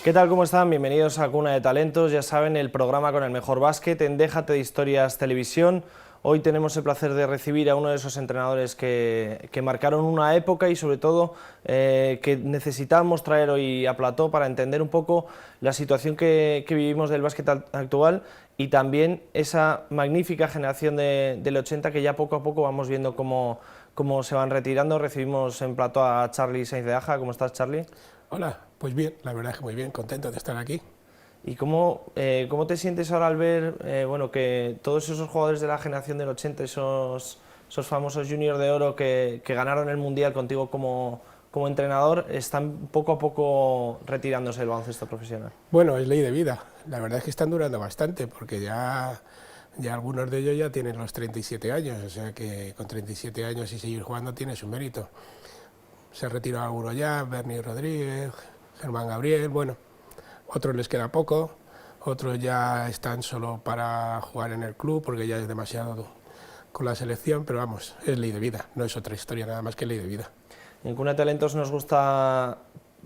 ¿Qué tal? ¿Cómo están? Bienvenidos a Cuna de Talentos, ya saben, el programa con el mejor básquet en Déjate de Historias Televisión. Hoy tenemos el placer de recibir a uno de esos entrenadores que marcaron una época y sobre todo que necesitábamos traer hoy a plató para entender un poco la situación que vivimos del básquet actual y también esa magnífica generación del 80 que ya poco a poco vamos viendo cómo se van retirando. Recibimos en plató a Charly Sainz de Aja. ¿Cómo estás, Charly? Hola, pues bien, la verdad es que muy bien, contento de estar aquí. ¿Y cómo te sientes ahora al ver bueno, que todos esos jugadores de la generación del 80, esos famosos juniors de oro que ganaron el Mundial contigo como entrenador, están poco a poco retirándose del baloncesto profesional? Bueno, es ley de vida, la verdad es que están durando bastante, porque ya algunos de ellos ya tienen los 37 años, o sea que con 37 años y seguir jugando tiene su mérito. Se retiró alguno ya, Bernie Rodríguez, Germán Gabriel, bueno, otros les queda poco, otros ya están solo para jugar en el club porque ya es demasiado con la selección, pero vamos, es ley de vida, no es otra historia nada más que ley de vida. En Cuna de Talentos nos gusta,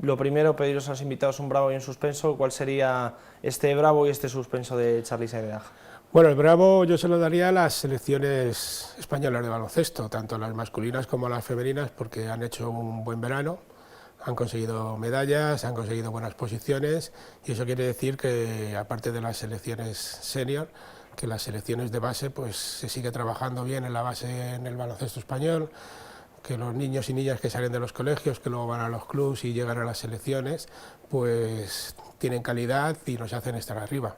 lo primero, pediros a los invitados un bravo y un suspenso. ¿Cuál sería este bravo y este suspenso de Charly Sainz de Aja? Bueno, el bravo yo se lo daría a las selecciones españolas de baloncesto, tanto las masculinas como las femeninas, porque han hecho un buen verano, han conseguido medallas, han conseguido buenas posiciones, y eso quiere decir que, aparte de las selecciones senior, que las selecciones de base, pues se sigue trabajando bien en la base en el baloncesto español, que los niños y niñas que salen de los colegios, que luego van a los clubs y llegan a las selecciones, pues tienen calidad y nos hacen estar arriba.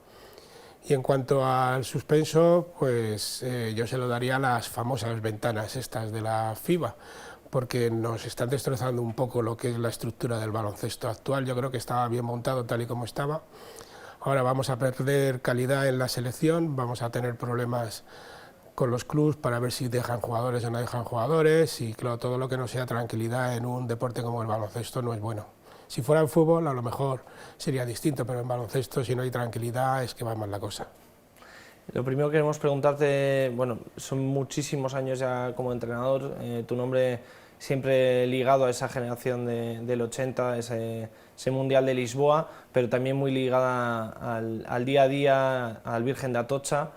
Y en cuanto al suspenso, pues yo se lo daría a las famosas ventanas estas de la FIBA, porque nos están destrozando un poco lo que es la estructura del baloncesto actual. Yo creo que estaba bien montado tal y como estaba. Ahora vamos a perder calidad en la selección, vamos a tener problemas con los clubs para ver si dejan jugadores o no dejan jugadores, y claro, todo lo que no sea tranquilidad en un deporte como el baloncesto no es bueno. Si fuera en fútbol a lo mejor sería distinto, pero en baloncesto, si no hay tranquilidad, es que va mal la cosa. Lo primero que queremos preguntarte, bueno, son muchísimos años ya como entrenador, tu nombre siempre ligado a esa generación del 80, ese Mundial de Lisboa, pero también muy ligada al día a día, al Virgen de Atocha.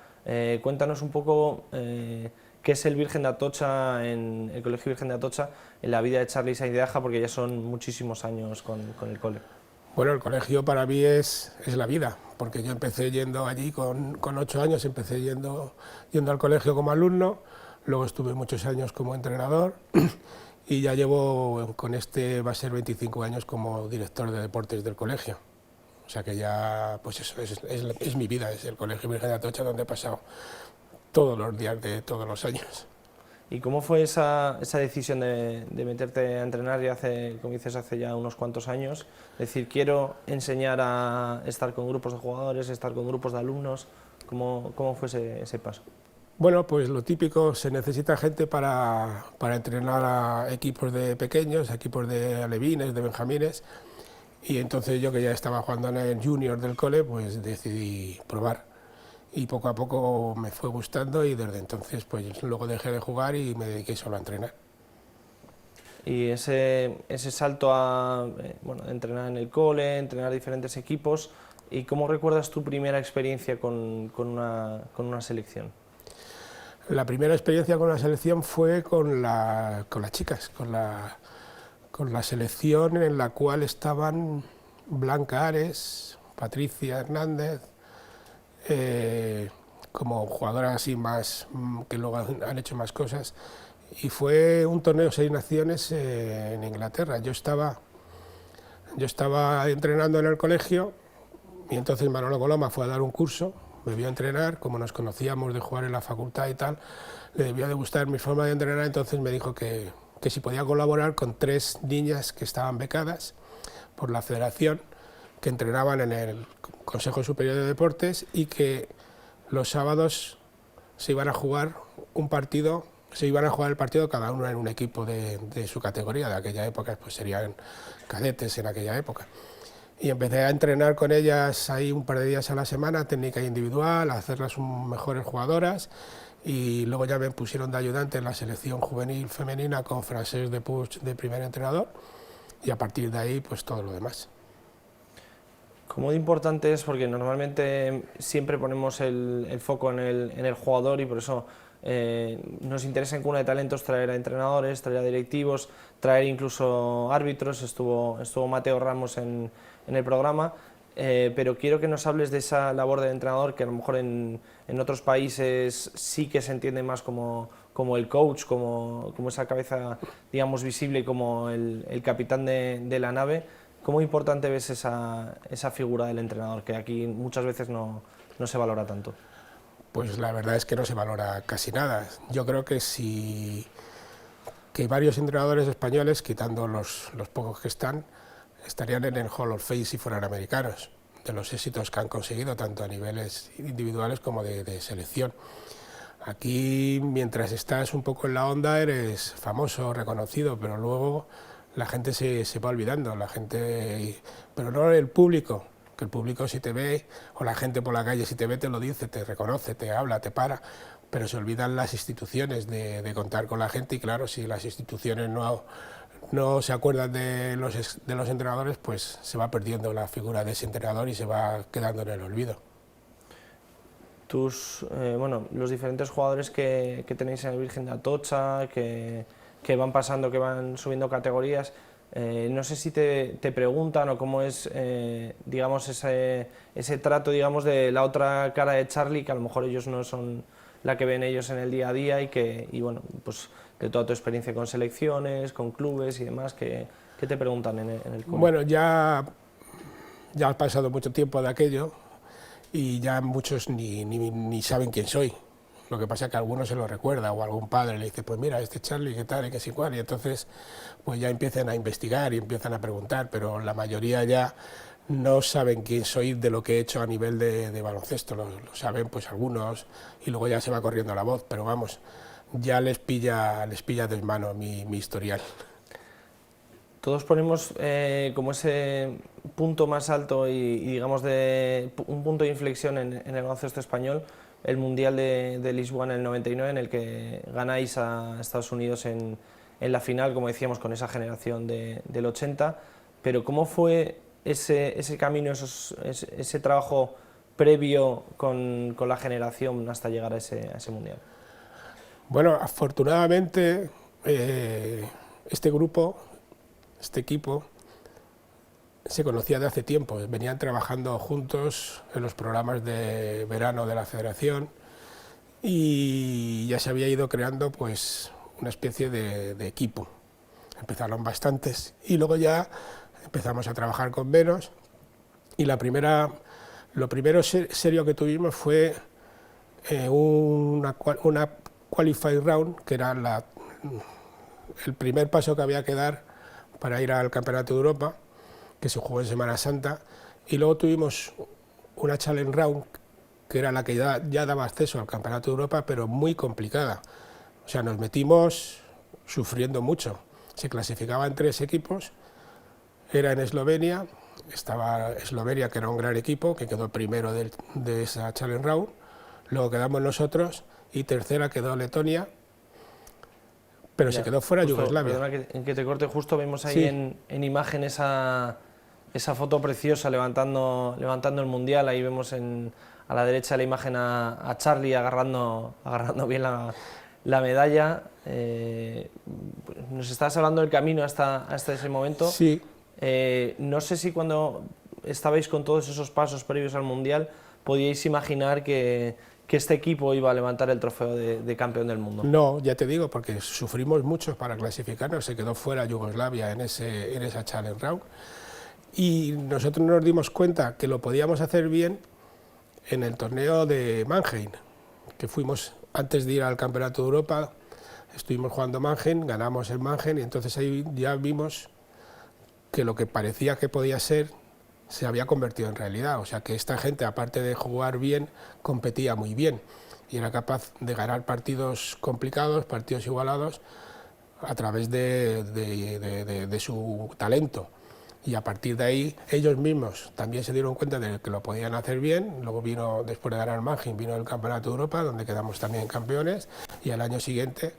Cuéntanos un poco qué es el Virgen de Atocha, en el Colegio Virgen de Atocha, en la vida de Charly Sainz de Aja, porque ya son muchísimos años con el cole. Bueno, el colegio para mí es la vida, porque yo empecé yendo allí con 8 años, empecé yendo al colegio como alumno, luego estuve muchos años como entrenador y ya llevo, con este va a ser 25 años como director de deportes del colegio. O sea que ya, pues eso, es mi vida, es el Colegio Virgen de Atocha donde he pasado todos los días de todos los años. ¿Y cómo fue esa decisión de meterte a entrenar ya como dices, hace ya unos cuantos años? Es decir, quiero enseñar a estar con grupos de jugadores, estar con grupos de alumnos. ¿Cómo fue ese paso? Bueno, pues lo típico, se necesita gente para entrenar a equipos de pequeños, equipos de alevines, de benjamines, y entonces yo, que ya estaba jugando en el junior del cole, pues decidí probar. Y poco a poco me fue gustando y desde entonces pues luego dejé de jugar y me dediqué solo a entrenar. Y ese salto a bueno, entrenar en el cole, entrenar diferentes equipos, ¿y cómo recuerdas tu primera experiencia con una selección? La primera experiencia con la selección fue con las chicas, con la selección en la cual estaban Blanca Ares, Patricia Hernández, como jugadoras así más, que luego han hecho más cosas, y fue un torneo 6 naciones en Inglaterra. Yo estaba entrenando en el colegio, Y entonces Manolo Coloma fue a dar un curso, me vio entrenar, como nos conocíamos de jugar en la facultad y tal, le debió de gustar mi forma de entrenar, entonces me dijo que si podía colaborar con 3 niñas que estaban becadas por la federación, que entrenaban en el Consejo Superior de Deportes y que los sábados se iban a jugar un partido, se iban a jugar el partido cada uno en un equipo de su categoría, de aquella época, pues serían cadetes en aquella época. Y empecé a entrenar con ellas ahí un par de días a la semana, técnica individual, a hacerlas mejores jugadoras, y luego ya me pusieron de ayudante en la selección juvenil femenina con Francesc de Puig de primer entrenador, y a partir de ahí pues todo lo demás. ¿Cómo de importante es? Porque normalmente siempre ponemos el foco en el jugador y por eso nos interesa en Cuna de Talentos traer a entrenadores, traer a directivos, traer incluso árbitros. Estuvo Mateo Ramos en el programa, pero quiero que nos hables de esa labor del entrenador que a lo mejor en otros países sí que se entiende más como el coach, como esa cabeza, digamos, visible, como el capitán de la nave. ¿Cómo importante ves esa figura del entrenador, que aquí muchas veces no se valora tanto? Pues la verdad es que no se valora casi nada. Yo creo que varios entrenadores españoles, quitando los pocos que están, estarían en el Hall of Fame si fueran americanos, de los éxitos que han conseguido, tanto a niveles individuales como de selección. Aquí, mientras estás un poco en la onda, eres famoso, reconocido, pero luego la gente se va olvidando, pero no el público, que el público si te ve, o la gente por la calle si te ve te lo dice, te reconoce, te habla, te para, pero se olvidan las instituciones de contar con la gente, y claro, si las instituciones no se acuerdan de los entrenadores, pues se va perdiendo la figura de ese entrenador y se va quedando en el olvido. Los diferentes jugadores que tenéis en el Virgen de Atocha, que van pasando, que van subiendo categorías, no sé si te preguntan o cómo es, digamos, ese trato, digamos, de la otra cara de Charly, que a lo mejor ellos no son la que ven ellos en el día a día y bueno, pues de toda tu experiencia con selecciones, con clubes y demás, ¿qué te preguntan en el club? Bueno, ya ha pasado mucho tiempo de aquello y ya muchos ni saben quién soy. Lo que pasa es que alguno se lo recuerda, o algún padre le dice, pues mira, este Charly, qué tal, y qué es igual, y entonces pues ya empiezan a investigar y empiezan a preguntar, pero la mayoría ya no saben quién soy de lo que he hecho a nivel de baloncesto, lo saben pues algunos, y luego ya se va corriendo la voz, pero vamos, ya les pilla de mano mi historial. Todos ponemos como ese punto más alto y digamos un punto de inflexión en el baloncesto español, el Mundial de Lisboa en el 99, en el que ganáis a Estados Unidos en la final, como decíamos, con esa generación del 80, pero ¿cómo fue ese camino, ese trabajo previo con la generación hasta llegar a ese Mundial? Bueno, afortunadamente este equipo se conocía de hace tiempo, venían trabajando juntos en los programas de verano de la federación y ya se había ido creando pues una especie de equipo. Empezaron bastantes y luego ya empezamos a trabajar con menos, y lo primero serio que tuvimos fue una qualifying round, que era el primer paso que había que dar para ir al Campeonato de Europa, que se jugó en Semana Santa, y luego tuvimos una challenge round, que era la que ya daba acceso al Campeonato de Europa, pero muy complicada. O sea, nos metimos sufriendo mucho. Se clasificaban 3 equipos, era en Eslovenia, estaba Eslovenia, que era un gran equipo, que quedó primero de esa challenge round, luego quedamos nosotros, y tercera quedó Letonia, pero se quedó fuera Yugoslavia. Perdona que te corte, justo vemos ahí sí, en imagen esa foto preciosa levantando el Mundial. Ahí vemos a la derecha la imagen a Charly agarrando bien la medalla. Nos estabas hablando del camino hasta ese momento. Sí. No sé si cuando estabais con todos esos pasos previos al Mundial podíais imaginar que este equipo iba a levantar el trofeo de campeón del mundo. No, ya te digo, porque sufrimos mucho para clasificarnos, se quedó fuera Yugoslavia en esa challenge round, Y nosotros nos dimos cuenta que lo podíamos hacer bien en el torneo de Mannheim, que fuimos antes de ir al Campeonato de Europa, estuvimos jugando Mannheim, ganamos en Mannheim y entonces ahí ya vimos que lo que parecía que podía ser se había convertido en realidad, o sea que esta gente, aparte de jugar bien, competía muy bien y era capaz de ganar partidos complicados, partidos igualados, a través de su talento. Y a partir de ahí ellos mismos también se dieron cuenta de que lo podían hacer bien. Luego vino, después de ganar Mannheim, vino el Campeonato de Europa, donde quedamos también campeones, y al año siguiente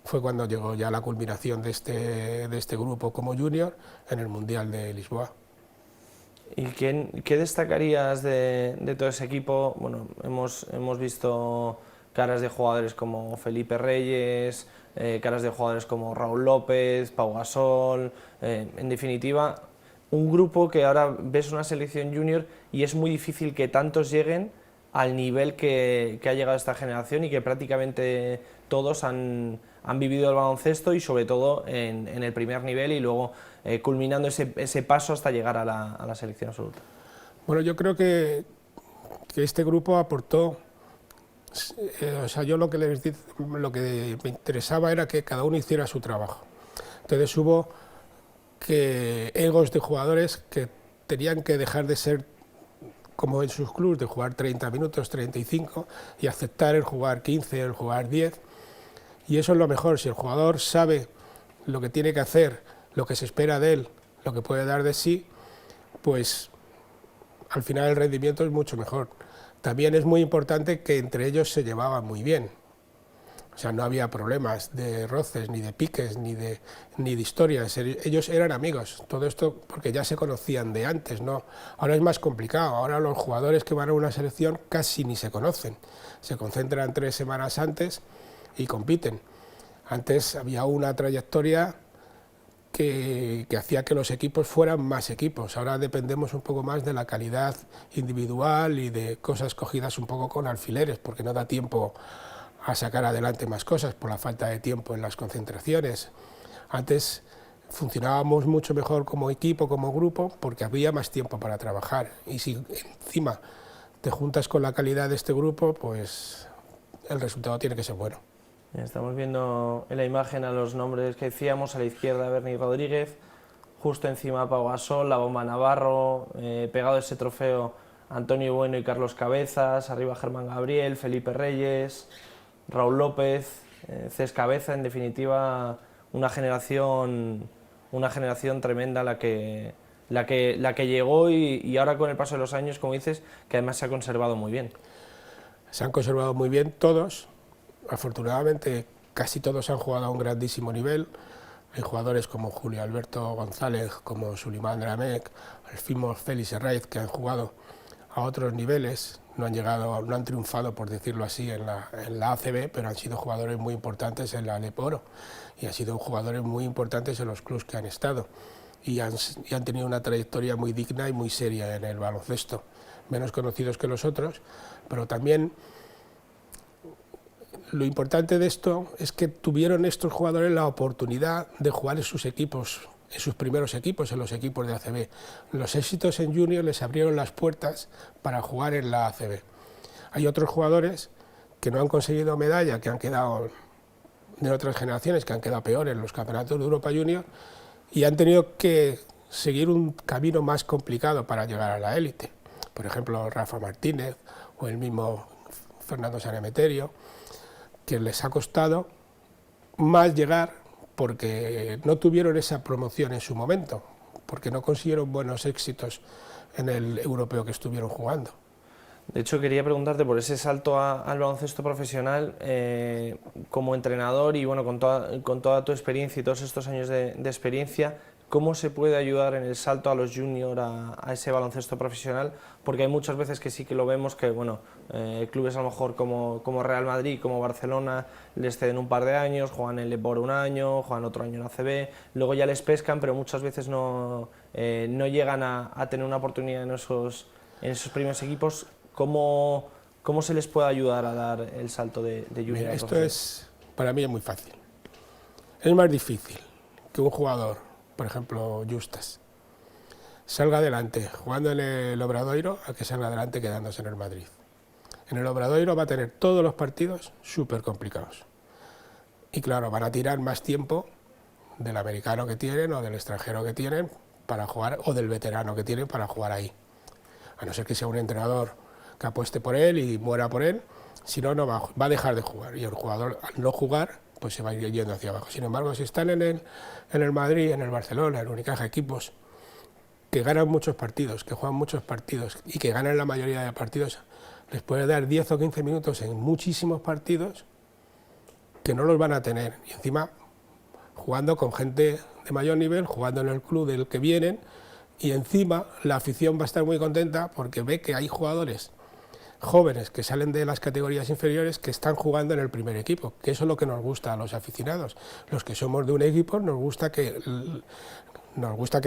fue cuando llegó ya la culminación de este grupo como junior en el Mundial de Lisboa. ¿Y qué destacarías de todo ese equipo? Bueno, hemos visto caras de jugadores como Felipe Reyes, caras de jugadores como Raúl López, Pau Gasol, en definitiva, un grupo que ahora ves una selección junior y es muy difícil que tantos lleguen al nivel que ha llegado esta generación y que prácticamente todos han vivido el baloncesto y sobre todo en el primer nivel y luego culminando ese paso hasta llegar a la selección absoluta. Bueno, yo creo que este grupo aportó, o sea, yo lo que me interesaba era que cada uno hiciera su trabajo. Entonces hubo egos de jugadores que tenían que dejar de ser como en sus clubes, de jugar 30 minutos, 35, y aceptar el jugar 15, el jugar 10, y eso es lo mejor. Si el jugador sabe lo que tiene que hacer, lo que se espera de él, lo que puede dar de sí, pues al final el rendimiento es mucho mejor. También es muy importante que entre ellos se llevaban muy bien. O sea, no había problemas de roces, ni de piques, ni de historias. Ellos eran amigos, todo esto porque ya se conocían de antes, ¿no? Ahora es más complicado, ahora los jugadores que van a una selección casi ni se conocen. Se concentran 3 semanas antes y compiten. Antes había una trayectoria que hacía que los equipos fueran más equipos. Ahora dependemos un poco más de la calidad individual y de cosas cogidas un poco con alfileres, porque no da tiempo a sacar adelante más cosas por la falta de tiempo en las concentraciones. Antes funcionábamos mucho mejor como equipo, como grupo, porque había más tiempo para trabajar. Y si encima te juntas con la calidad de este grupo, pues el resultado tiene que ser bueno. Estamos viendo en la imagen a los nombres que decíamos, a la izquierda Berni Rodríguez, justo encima Pau Gasol, la Bomba Navarro, pegado ese trofeo Antonio Bueno y Carlos Cabezas, arriba Germán Gabriel, Felipe Reyes, Raúl López, Cés Cabeza, en definitiva una generación tremenda la que llegó y ahora con el paso de los años, como dices, que además se ha conservado muy bien. Se han conservado muy bien todos, afortunadamente casi todos han jugado a un grandísimo nivel. Hay jugadores como Julio Alberto González, como Sulimán Dramek, el mismo Félix Herraiz, que han jugado a otros niveles, no han triunfado, por decirlo así, en la ACB, pero han sido jugadores muy importantes en la Alep Oro y han sido jugadores muy importantes en los clubes que han estado y han tenido una trayectoria muy digna y muy seria en el baloncesto, menos conocidos que los otros, pero también lo importante de esto es que tuvieron estos jugadores la oportunidad de jugar en sus equipos, en sus primeros equipos, en los equipos de ACB. Los éxitos en Junior les abrieron las puertas para jugar en la ACB. Hay otros jugadores que no han conseguido medalla, que han quedado de otras generaciones, que han quedado peor en los campeonatos de Europa Junior y han tenido que seguir un camino más complicado para llegar a la élite. Por ejemplo, Rafa Martínez o el mismo Fernando Sanemeterio, que les ha costado más llegar porque no tuvieron esa promoción en su momento, porque no consiguieron buenos éxitos en el europeo que estuvieron jugando. De hecho, quería preguntarte por ese salto al baloncesto profesional como entrenador y bueno, con toda tu experiencia y todos estos años de experiencia, ¿cómo se puede ayudar en el salto a los juniors a ese baloncesto profesional? Porque hay muchas veces que sí que lo vemos que bueno, clubes a lo mejor como Real Madrid, como Barcelona, les ceden un par de años, juegan en por un año, juegan otro año en ACB, luego ya les pescan, pero muchas veces no llegan a tener una oportunidad en esos primeros equipos. ¿Cómo se les puede ayudar a dar el salto de junior? Mira, esto para mí es muy fácil. Es más difícil que un jugador, por ejemplo, Justas, salga adelante jugando en el Obradoiro a que salga adelante quedándose en el Madrid. En el Obradoiro va a tener todos los partidos súper complicados. Y claro, van a tirar más tiempo del americano que tienen o del extranjero que tienen para jugar, o del veterano que tienen para jugar ahí. A no ser que sea un entrenador que apueste por él y muera por él, si no, no va a dejar de jugar. Y el jugador, al no jugar, pues se va a ir yendo hacia abajo. Sin embargo, si están en el Madrid, en el Barcelona, en el Unicaja, equipos que ganan muchos partidos, que juegan muchos partidos y que ganan la mayoría de partidos, les puede dar 10 o 15 minutos en muchísimos partidos que no los van a tener. Y encima, jugando con gente de mayor nivel, jugando en el club del que vienen, y encima la afición va a estar muy contenta porque ve que hay jugadores jóvenes que salen de las categorías inferiores que están jugando en el primer equipo, que eso es lo que nos gusta a los aficionados. Los que somos de un equipo nos gusta que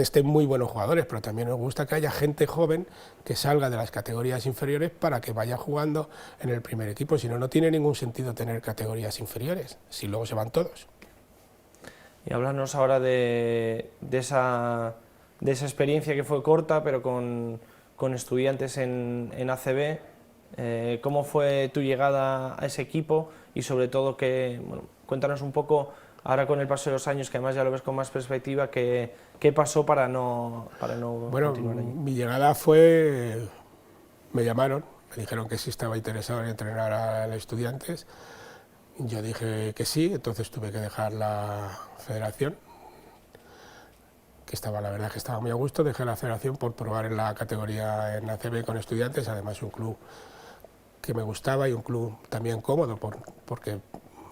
estén muy buenos jugadores, pero también nos gusta que haya gente joven que salga de las categorías inferiores para que vaya jugando en el primer equipo. Si no, no tiene ningún sentido tener categorías inferiores, si luego se van todos. Y háblanos ahora de esa experiencia que fue corta, pero con Estudiantes en ACB. ¿Cómo fue tu llegada a ese equipo? Y sobre todo, cuéntanos un poco, ahora con el paso de los años, que además ya lo ves con más perspectiva, ¿qué pasó para no bueno, continuar allí? Mi llegada fue, me llamaron, me dijeron que sí estaba interesado en entrenar a Estudiantes. Yo dije que sí, entonces tuve que dejar la federación, la verdad que estaba muy a gusto. Dejé la federación por probar en la categoría en ACB con Estudiantes, además un club que me gustaba y un club también cómodo, porque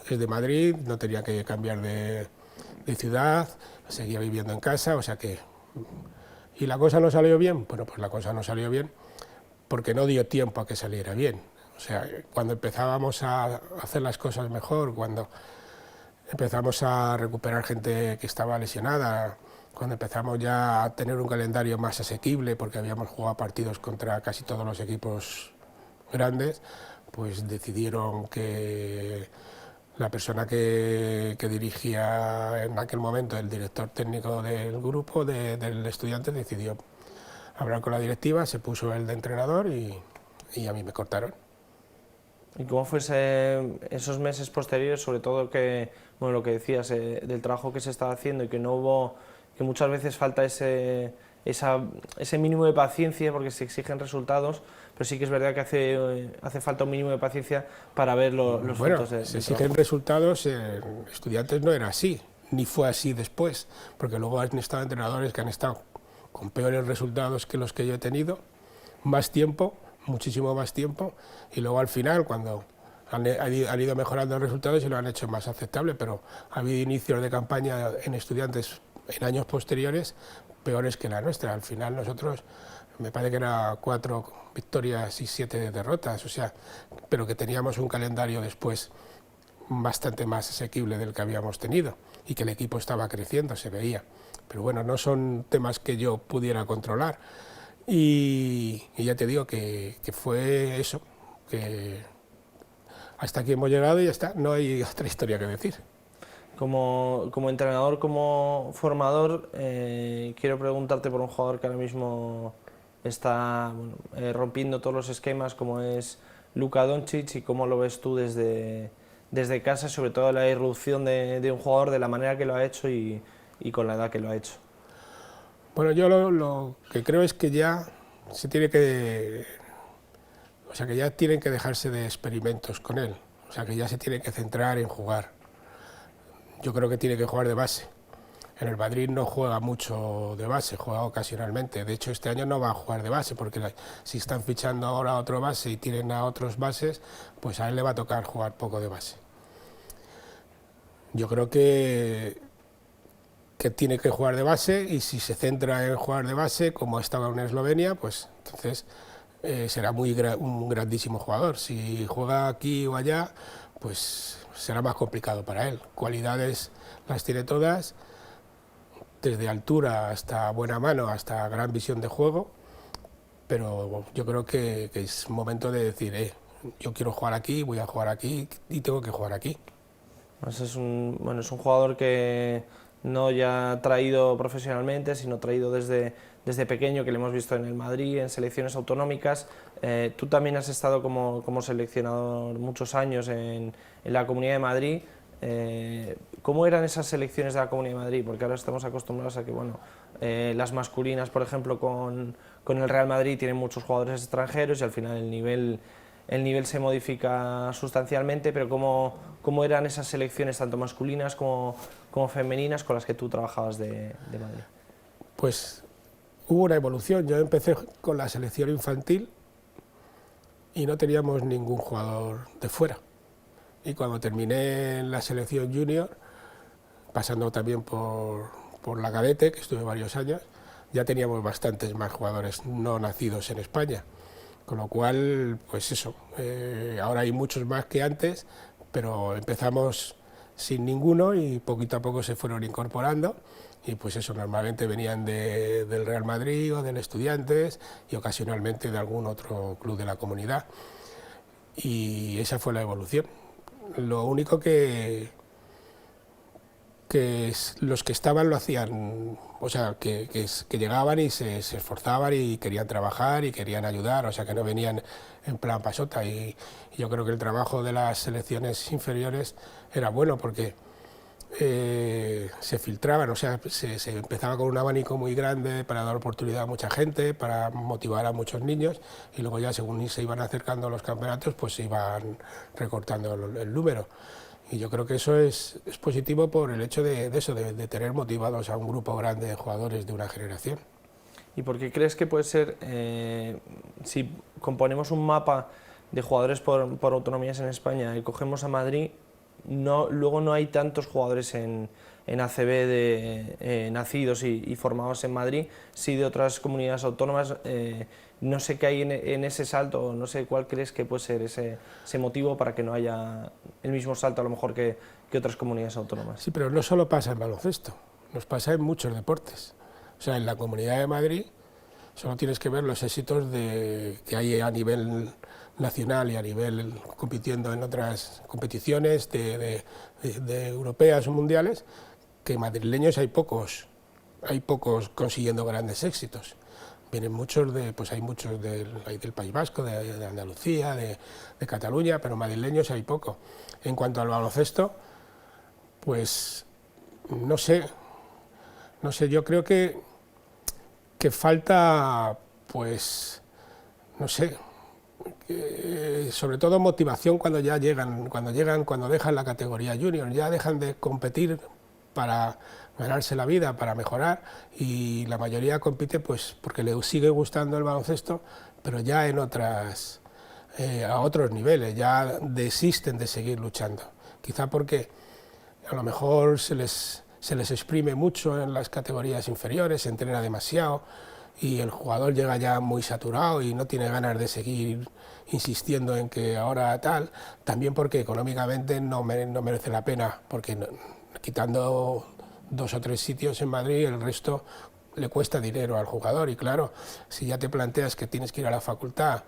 es de Madrid, no tenía que cambiar de ciudad, seguía viviendo en casa, o sea que... ¿Y la cosa no salió bien? Bueno, pues la cosa no salió bien porque no dio tiempo a que saliera bien. O sea, cuando empezábamos a hacer las cosas mejor, cuando empezamos a recuperar gente que estaba lesionada, cuando empezamos ya a tener un calendario más asequible, porque habíamos jugado partidos contra casi todos los equipos grandes, pues decidieron que la persona que dirigía en aquel momento, el director técnico del grupo, del estudiante, decidió hablar con la directiva, se puso el de entrenador y a mí me cortaron. ¿Y cómo fue esos meses posteriores, sobre todo lo que decías, del trabajo que se estaba haciendo y que no hubo, que muchas veces falta ese mínimo de paciencia porque se exigen resultados, pero sí que es verdad que hace falta un mínimo de paciencia para ver los frutos del se exigen trabajo. resultados, Estudiantes no era así, ni fue así después, porque luego han estado entrenadores que han estado con peores resultados que los que yo he tenido, más tiempo, muchísimo más tiempo, y luego al final, cuando han ido mejorando los resultados y lo han hecho más aceptable, pero ha habido inicios de campaña en Estudiantes en años posteriores peores que la nuestra. Al final nosotros, me parece que era 4 victorias y 7 derrotas, o sea, pero que teníamos un calendario después bastante más asequible del que habíamos tenido y que el equipo estaba creciendo, se veía. Pero bueno, no son temas que yo pudiera controlar. Y ya te digo que fue eso, que hasta aquí hemos llegado y ya está, no hay otra historia que decir. Como entrenador, como formador, quiero preguntarte por un jugador que ahora mismo está rompiendo todos los esquemas, como es Luka Doncic, y cómo lo ves tú desde casa, sobre todo la irrupción de un jugador de la manera que lo ha hecho y con la edad que lo ha hecho. Bueno, yo lo que creo es que ya se tiene que... O sea, que ya tienen que dejarse de experimentos con él. O sea, que ya se tiene que centrar en jugar. Yo creo que tiene que jugar de base. En el Madrid no juega mucho de base, juega ocasionalmente. De hecho, este año no va a jugar de base, porque si están fichando ahora a otro base y tienen a otros bases, pues a él le va a tocar jugar poco de base. Yo creo que tiene que jugar de base, y si se centra en jugar de base, como estaba en Eslovenia, pues entonces será un grandísimo jugador. Si juega aquí o allá, pues será más complicado para él. Cualidades las tiene todas, desde altura hasta buena mano, hasta gran visión de juego, pero yo creo que es momento de decir, yo quiero jugar aquí, voy a jugar aquí y tengo que jugar aquí. Pues es un jugador que no ya traído profesionalmente, sino traído desde desde pequeño, que le hemos visto en el Madrid, en selecciones autonómicas. Tú también has estado como seleccionador muchos años en la Comunidad de Madrid. ¿Cómo eran esas selecciones de la Comunidad de Madrid? Porque ahora estamos acostumbrados a que, bueno, las masculinas, por ejemplo, con el Real Madrid tienen muchos jugadores extranjeros y al final el nivel se modifica sustancialmente, pero ¿cómo eran esas selecciones, tanto masculinas como femeninas, con las que tú trabajabas de Madrid? Pues hubo una evolución. Yo empecé con la selección infantil y no teníamos ningún jugador de fuera. Y cuando terminé en la selección junior, pasando también por la cadete, que estuve varios años, ya teníamos bastantes más jugadores no nacidos en España. Con lo cual, pues eso, ahora hay muchos más que antes, pero empezamos sin ninguno y poquito a poco se fueron incorporando. Y pues eso, normalmente venían del Real Madrid o del Estudiantes y ocasionalmente de algún otro club de la comunidad. Y esa fue la evolución. Lo único que los que estaban lo hacían, o sea, que llegaban y se esforzaban y querían trabajar y querían ayudar, o sea, que no venían en plan pasota. Y yo creo que el trabajo de las selecciones inferiores era bueno porque se filtraban, o sea, se empezaba con un abanico muy grande para dar oportunidad a mucha gente, para motivar a muchos niños, y luego ya según se iban acercando los campeonatos, pues se iban recortando el número. Y yo creo que eso es positivo por el hecho de tener motivados a un grupo grande de jugadores de una generación. ¿Y por qué crees que puede ser, si componemos un mapa de jugadores por autonomías en España y cogemos a Madrid, luego no hay tantos jugadores en ACB nacidos y formados en Madrid, sí de otras comunidades autónomas? No sé qué hay en ese salto, no sé cuál crees que puede ser ese motivo para que no haya el mismo salto a lo mejor que otras comunidades autónomas. Sí, pero no solo pasa en baloncesto, nos pasa en muchos deportes. O sea, en la Comunidad de Madrid solo tienes que ver los éxitos que hay a nivel nacional y a nivel compitiendo en otras competiciones de europeas o mundiales, que madrileños hay pocos consiguiendo grandes éxitos. Vienen muchos hay muchos del País Vasco, de Andalucía, de Cataluña, pero madrileños hay poco. En cuanto al baloncesto, pues no sé, yo creo que falta, pues, no sé, sobre todo motivación cuando dejan la categoría junior, ya dejan de competir para ganarse la vida, para mejorar, y la mayoría compite pues porque le sigue gustando el baloncesto, pero ya a otros niveles, ya desisten de seguir luchando. Quizá porque a lo mejor se les exprime mucho en las categorías inferiores, se entrena demasiado y el jugador llega ya muy saturado y no tiene ganas de seguir insistiendo en que ahora tal, también porque económicamente no merece la pena, porque quitando 2 o 3 sitios en Madrid, el resto le cuesta dinero al jugador. Y claro, si ya te planteas que tienes que ir a la facultad,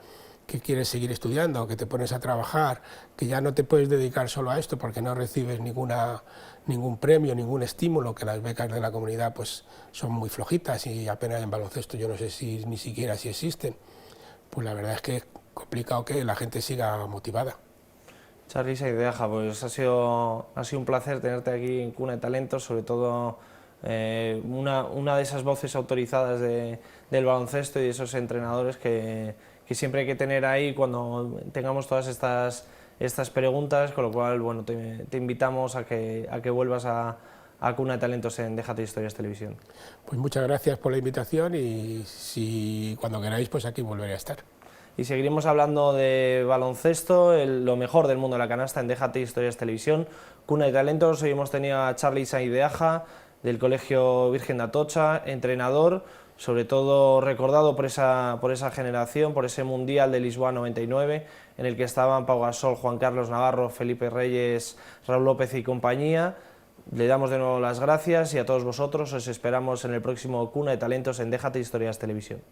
que quieres seguir estudiando, que te pones a trabajar, que ya no te puedes dedicar solo a esto porque no recibes ningún premio, ningún estímulo, que las becas de la comunidad pues son muy flojitas y apenas en baloncesto yo no sé ni siquiera si existen, pues la verdad es que es complicado que la gente siga motivada. Charly Saideaja, pues ha sido un placer tenerte aquí en Cuna de Talentos, sobre todo una de esas voces autorizadas del baloncesto y de esos entrenadores que siempre hay que tener ahí cuando tengamos todas estas preguntas, con lo cual bueno, te invitamos a que vuelvas a Cuna de Talentos en Déjate Historias Televisión. Pues muchas gracias por la invitación y si cuando queráis pues aquí volveré a estar. Y seguiremos hablando de baloncesto, lo mejor del mundo de la canasta en Déjate Historias Televisión, Cuna de Talentos. Hoy hemos tenido a Charly Saideaja del Colegio Virgen de Atocha, entrenador, sobre todo recordado por esa generación, por ese Mundial de Lisboa 99, en el que estaban Pau Gasol, Juan Carlos Navarro, Felipe Reyes, Raúl López y compañía. Le damos de nuevo las gracias y a todos vosotros os esperamos en el próximo Cuna de Talentos en Déjate Historias Televisión.